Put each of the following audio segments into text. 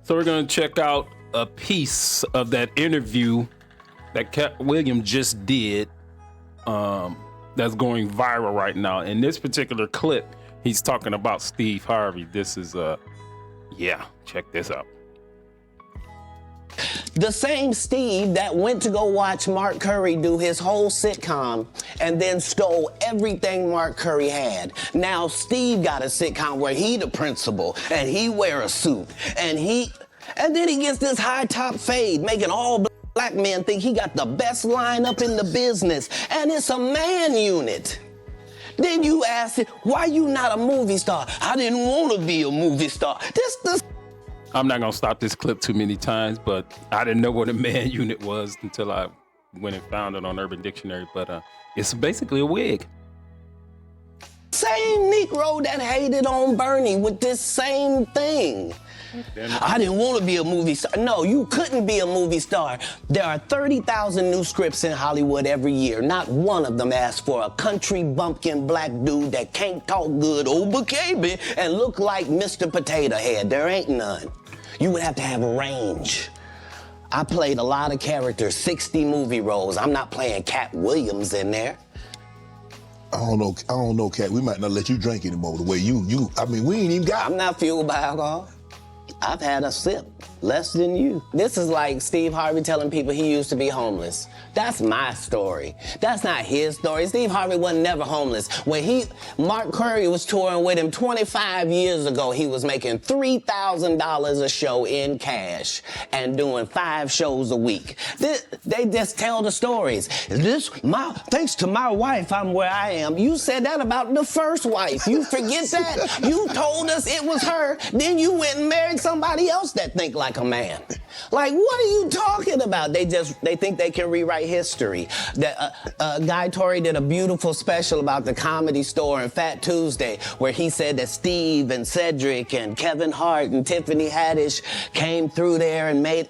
So we're going to check out a piece of that interview that Katt Williams just did that's going viral right now. In this particular clip, he's talking about Steve Harvey. This is, check this out. The same Steve that went to go watch Mark Curry do his whole sitcom and then stole everything Mark Curry had. Now Steve got a sitcom where he the principal and he wear a suit and then he gets this high top fade, making all black men think he got the best lineup in the business, and it's a man unit. Then you ask it, why you not a movie star? I didn't want to be a movie star. I'm not going to stop this clip too many times, but I didn't know what a man unit was until I went and found it on Urban Dictionary. But it's basically a wig. Same Negro that hated on Bernie with this same thing. I didn't want to be a movie star. No, you couldn't be a movie star. There are 30,000 new scripts in Hollywood every year. Not one of them asks for a country bumpkin black dude that can't talk good, baby, and look like Mr. Potato Head. There ain't none. You would have to have range. I played a lot of characters, 60 movie roles. I'm not playing Katt Williams in there. I don't know, Katt. We might not let you drink anymore the way we ain't even got. I'm not fueled by alcohol. I've had a sip, less than you. This is like Steve Harvey telling people he used to be homeless. That's my story. That's not his story. Steve Harvey wasn't never homeless. When Mark Curry was touring with him 25 years ago, he was making $3,000 a show in cash and doing 5 shows a week. They just tell the stories. Thanks to my wife, I'm where I am. You said that about the first wife. You forget that? You told us it was her, then you went and married somebody else that think like a man. Like, what are you talking about? They think they can rewrite history. Guy Torrey did a beautiful special about the Comedy Store and Fat Tuesday, where he said that Steve and Cedric and Kevin Hart and Tiffany Haddish came through there and made...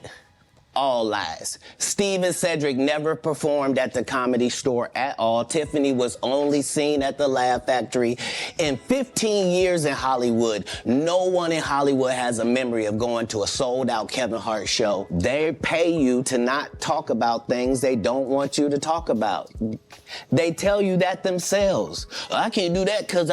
All lies. Steve and Cedric never performed at the Comedy Store at all. Tiffany was only seen at the Laugh Factory. In 15 years in Hollywood, no one in Hollywood has a memory of going to a sold-out Kevin Hart show. They pay you to not talk about things they don't want you to talk about. They tell you that themselves. I can't do that because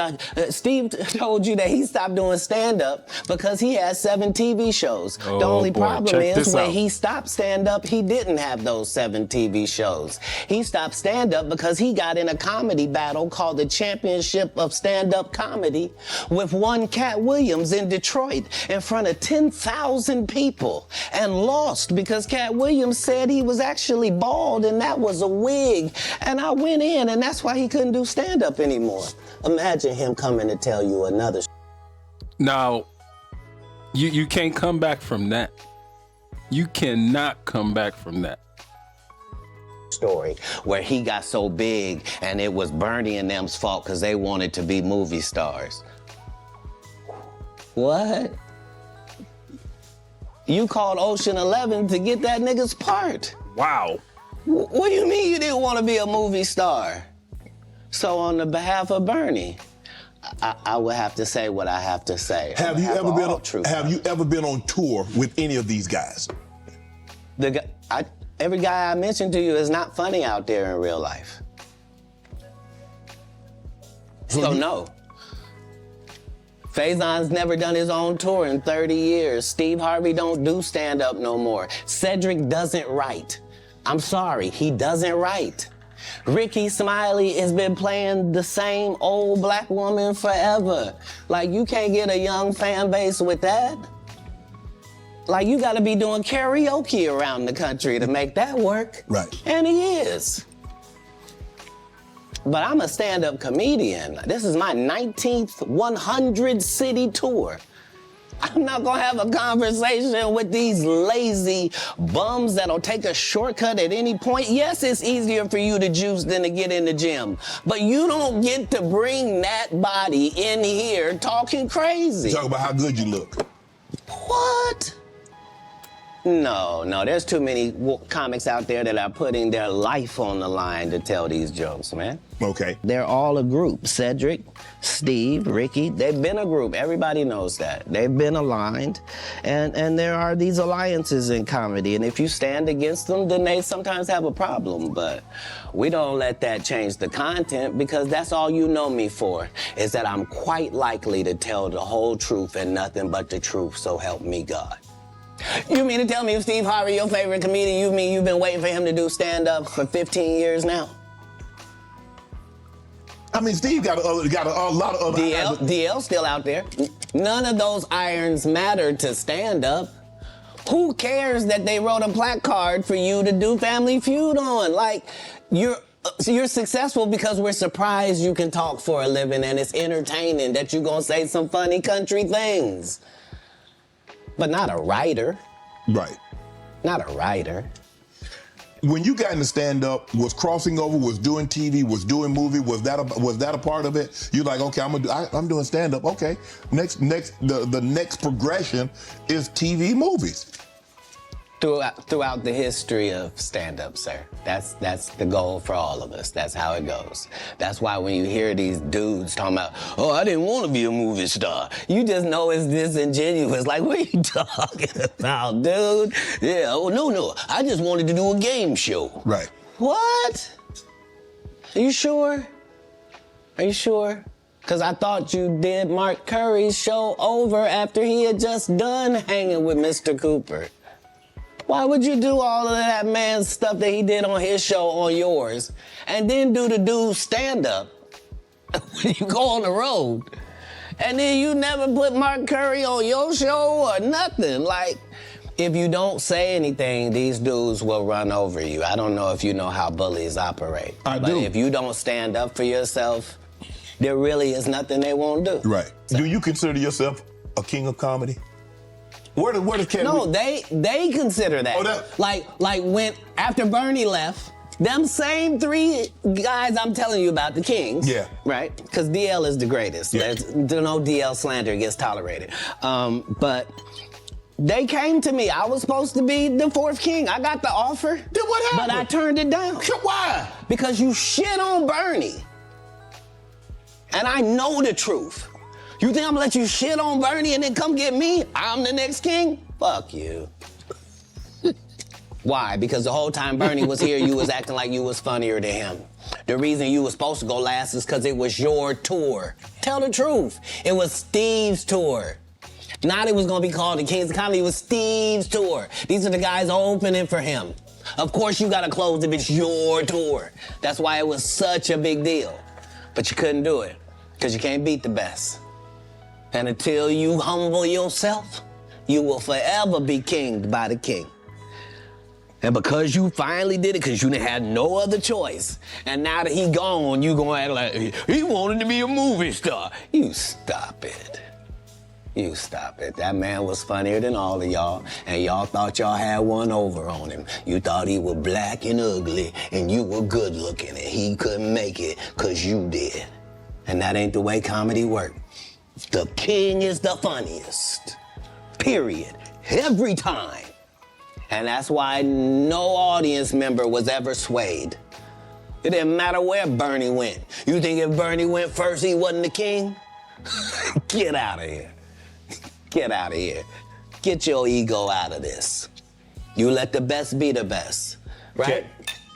Steve told you that he stopped doing stand-up because he had 7 TV shows. Oh, the only problem is when out. he stopped stand-up, he didn't have those 7 TV shows. He stopped stand-up because he got in a comedy battle called the Championship of Stand-Up Comedy with one Katt Williams in Detroit in front of 10,000 people and lost because Katt Williams said he was actually bald and that was a wig. And I went in, and that's why he couldn't do stand-up anymore. Imagine him coming to tell you another. Now, you can't come back from that. You cannot come back from that. Story where he got so big and it was Bernie and them's fault because they wanted to be movie stars. What? You called Ocean 11 to get that nigga's part. Wow. What do you mean you didn't want to be a movie star? So on the behalf of Bernie, I would have to say what I have to say. Have you ever been on tour with any of these guys? Every guy I mentioned to you is not funny out there in real life. So no. Faison's never done his own tour in 30 years. Steve Harvey don't do stand-up no more. Cedric doesn't write. I'm sorry, he doesn't write. Ricky Smiley has been playing the same old black woman forever. Like, you can't get a young fan base with that. Like, you gotta be doing karaoke around the country to make that work. Right. And he is. But I'm a stand-up comedian. This is my 19th 100-city tour. I'm not gonna have a conversation with these lazy bums that'll take a shortcut at any point. Yes, it's easier for you to juice than to get in the gym, but you don't get to bring that body in here talking crazy. Talk about how good you look. What? No, there's too many comics out there that are putting their life on the line to tell these jokes, man. Okay. They're all a group. Cedric, Steve, Ricky, they've been a group. Everybody knows that. They've been aligned, and there are these alliances in comedy, and if you stand against them, then they sometimes have a problem, but we don't let that change the content, because that's all you know me for, is that I'm quite likely to tell the whole truth and nothing but the truth, so help me God. You mean to tell me if Steve Harvey, your favorite comedian, you mean you've been waiting for him to do stand-up for 15 years now? I mean, Steve got a lot of other... DL's still out there. None of those irons matter to stand-up. Who cares that they wrote a placard for you to do Family Feud on? Like, you're successful because we're surprised you can talk for a living, and it's entertaining that you're gonna say some funny country things. But not a writer. Right. Not a writer. When you got into stand-up, was crossing over, was doing TV, was doing movie, was that a part of it? You're like, okay, I'm doing stand-up. Okay, the next progression is TV, movies. Throughout the history of stand-up, sir. That's the goal for all of us. That's how it goes. That's why when you hear these dudes talking about, oh, I didn't want to be a movie star, you just know it's disingenuous. Like, what are you talking about, dude? Yeah, oh, no, I just wanted to do a game show. Right. What? Are you sure? Are you sure? Because I thought you did Mark Curry's show over after he had just done hanging with Mr. Cooper. Why would you do all of that man's stuff that he did on his show on yours, and then do the dude's stand-up when you go on the road? And then you never put Mark Curry on your show or nothing. Like, if you don't say anything, these dudes will run over you. I don't know if you know how bullies operate. But if you don't stand up for yourself, there really is nothing they won't do. Right. So, do you consider yourself a king of comedy? Where does Katt? No, they consider that. Oh, like when after Bernie left, them same three guys I'm telling you about, the Kings. Yeah. Right? Because DL is the greatest. Yeah. No DL slander gets tolerated. But they came to me. I was supposed to be the fourth king. I got the offer. Then what happened? But I turned it down. Why? Because you shit on Bernie. And I know the truth. You think I'm gonna let you shit on Bernie and then come get me? I'm the next king? Fuck you. Why? Because the whole time Bernie was here, you was acting like you was funnier than him. The reason you was supposed to go last is because it was your tour. Tell the truth. It was Steve's tour. Not it was gonna be called the Kings of Comedy, it was Steve's tour. These are the guys opening for him. Of course you gotta close if it's your tour. That's why it was such a big deal. But you couldn't do it, because you can't beat the best. And until you humble yourself, you will forever be kinged by the king. And because you finally did it, because you had no other choice, and now that he gone, you gonna act like he wanted to be a movie star. You stop it. You stop it. That man was funnier than all of y'all, and y'all thought y'all had one over on him. You thought he was black and ugly, and you were good looking, and he couldn't make it because you did. And that ain't the way comedy works. The king is the funniest, period, every time. And that's why no audience member was ever swayed. It didn't matter where Bernie went. You think if Bernie went first, he wasn't the king? Get out of here. Get out of here. Get your ego out of this. You let the best be the best, right?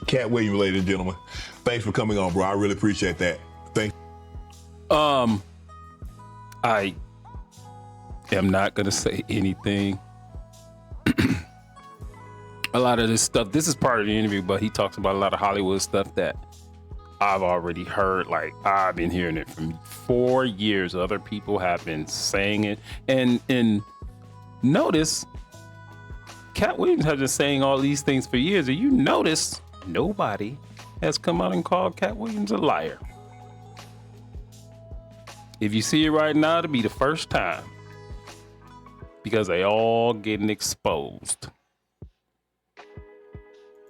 Katt Williams, ladies and gentlemen, thanks for coming on, bro. I really appreciate that. Thanks. I am not gonna say anything. A lot of this stuff, this is part of the interview, but he talks about a lot of Hollywood stuff that I've already heard. Like, I've been hearing it for 4 years. Other people have been saying it. And notice, Katt Williams has been saying all these things for years. And you notice nobody has come out and called Katt Williams a liar. If you see it right now, it'll be the first time, because they all getting exposed.